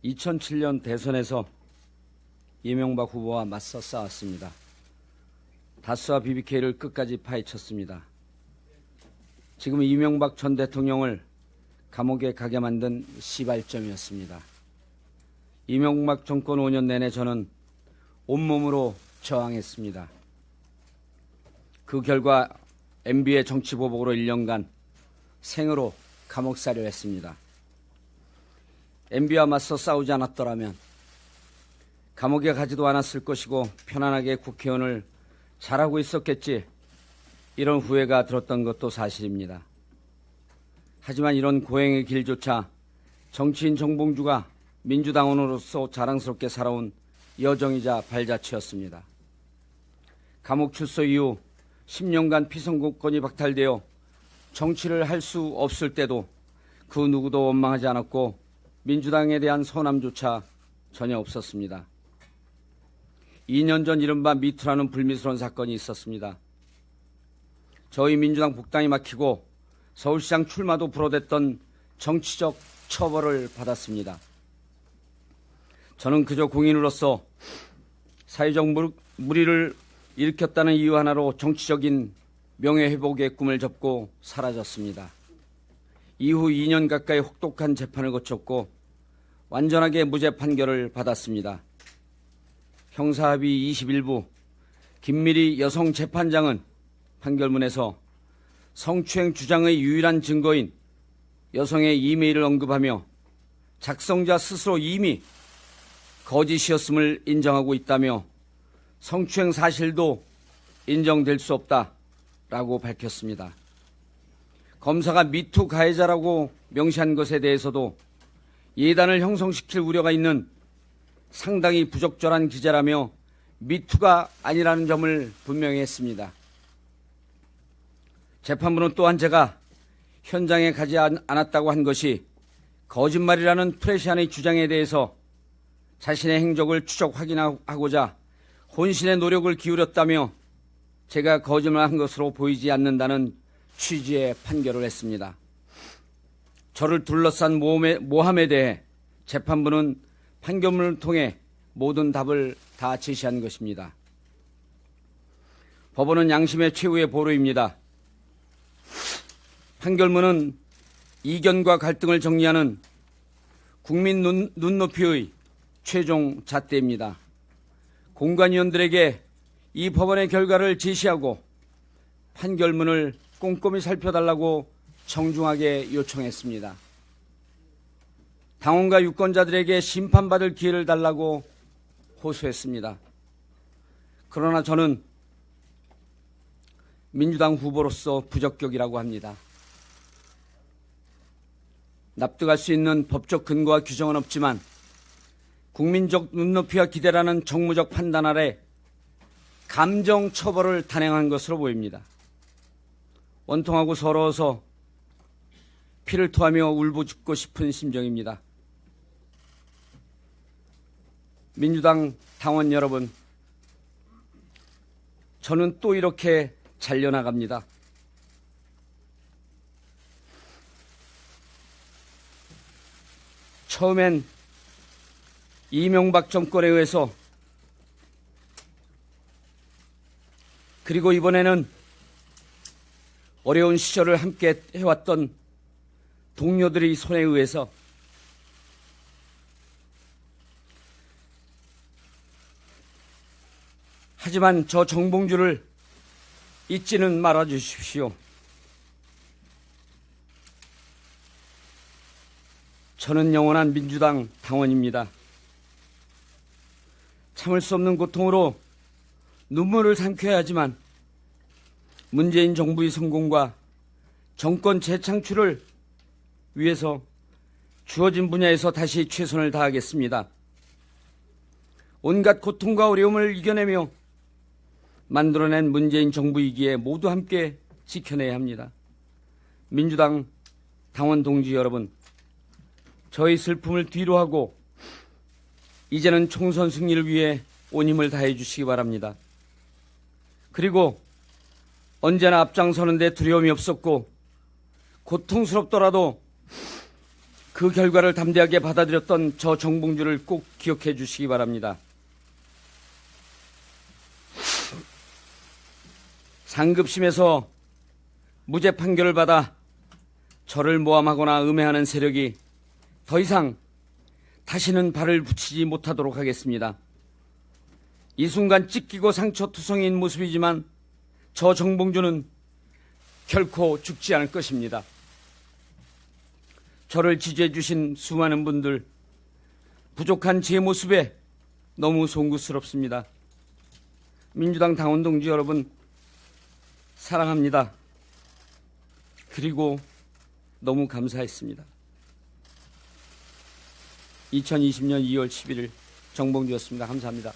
2007년 대선에서 이명박 후보와 맞서 싸웠습니다. 다스와 BBK를 끝까지 파헤쳤습니다. 지금 이명박 전 대통령을 감옥에 가게 만든 시발점이었습니다. 이명박 정권 5년 내내 저는 온몸으로 저항했습니다. 그 결과 MB의 정치보복으로 1년간 생으로 감옥살이를 했습니다. MB와 맞서 싸우지 않았더라면 감옥에 가지도 않았을 것이고 편안하게 국회의원을 잘하고 있었겠지, 이런 후회가 들었던 것도 사실입니다. 하지만 이런 고행의 길조차 정치인 정봉주가 민주당원으로서 자랑스럽게 살아온 여정이자 발자취였습니다. 감옥 출소 이후 10년간 피선거권이 박탈되어 정치를 할 수 없을 때도 그 누구도 원망하지 않았고 민주당에 대한 서운함조차 전혀 없었습니다. 2년 전 이른바 미투라는 불미스러운 사건이 있었습니다. 저희 민주당 복당이 막히고 서울시장 출마도 불어댔던 정치적 처벌을 받았습니다. 저는 그저 공인으로서 사회적 물의를 일으켰다는 이유 하나로 정치적인 명예회복의 꿈을 접고 사라졌습니다. 이후 2년 가까이 혹독한 재판을 거쳤고 완전하게 무죄 판결을 받았습니다. 형사합의 21부 김미리 여성재판장은 판결문에서 성추행 주장의 유일한 증거인 여성의 이메일을 언급하며 작성자 스스로 이미 거짓이었음을 인정하고 있다며 성추행 사실도 인정될 수 없다라고 밝혔습니다. 검사가 미투 가해자라고 명시한 것에 대해서도 예단을 형성시킬 우려가 있는 상당히 부적절한 기재라며 미투가 아니라는 점을 분명히 했습니다. 재판부는 또한 제가 현장에 가지 않았다고 한 것이 거짓말이라는 프레시안의 주장에 대해서 자신의 행적을 추적 확인하고자 혼신의 노력을 기울였다며 제가 거짓말한 것으로 보이지 않는다는 취지의 판결을 했습니다. 저를 둘러싼 모함에 대해 재판부는 판결문을 통해 모든 답을 다 제시한 것입니다. 법원은 양심의 최후의 보루입니다. 판결문은 이견과 갈등을 정리하는 국민 눈높이의 최종 잣대입니다. 공관위원들에게 이 법원의 결과를 제시하고 판결문을 꼼꼼히 살펴달라고 정중하게 요청했습니다. 당원과 유권자들에게 심판받을 기회를 달라고 호소했습니다. 그러나 저는 민주당 후보로서 부적격이라고 합니다. 납득할 수 있는 법적 근거와 규정은 없지만 국민적 눈높이와 기대라는 정무적 판단 아래 감정 처벌을 단행한 것으로 보입니다. 원통하고 서러워서 피를 토하며 울부짖고 싶은 심정입니다. 민주당 당원 여러분, 저는 또 이렇게 잘려나갑니다. 처음엔 이명박 정권에 의해서, 그리고 이번에는 어려운 시절을 함께 해왔던 동료들의 손에 의해서, 하지만 저 정봉주를 잊지는 말아 주십시오. 저는 영원한 민주당 당원입니다. 참을 수 없는 고통으로 눈물을 삼켜야 하지만 문재인 정부의 성공과 정권 재창출을 위해서 주어진 분야에서 다시 최선을 다하겠습니다. 온갖 고통과 어려움을 이겨내며 만들어낸 문재인 정부이기에 모두 함께 지켜내야 합니다. 민주당 당원 동지 여러분, 저희 슬픔을 뒤로하고 이제는 총선 승리를 위해 온 힘을 다해 주시기 바랍니다. 그리고 언제나 앞장서는 데 두려움이 없었고 고통스럽더라도 그 결과를 담대하게 받아들였던 저 정봉주를 꼭 기억해 주시기 바랍니다. 상급심에서 무죄 판결을 받아 저를 모함하거나 음해하는 세력이 더 이상 다시는 발을 붙이지 못하도록 하겠습니다. 이 순간 찢기고 상처투성이인 모습이지만 저 정봉주는 결코 죽지 않을 것입니다. 저를 지지해 주신 수많은 분들, 부족한 제 모습에 너무 송구스럽습니다. 민주당 당원 동지 여러분, 사랑합니다. 그리고 너무 감사했습니다. 2020년 2월 11일 정봉주였습니다. 감사합니다.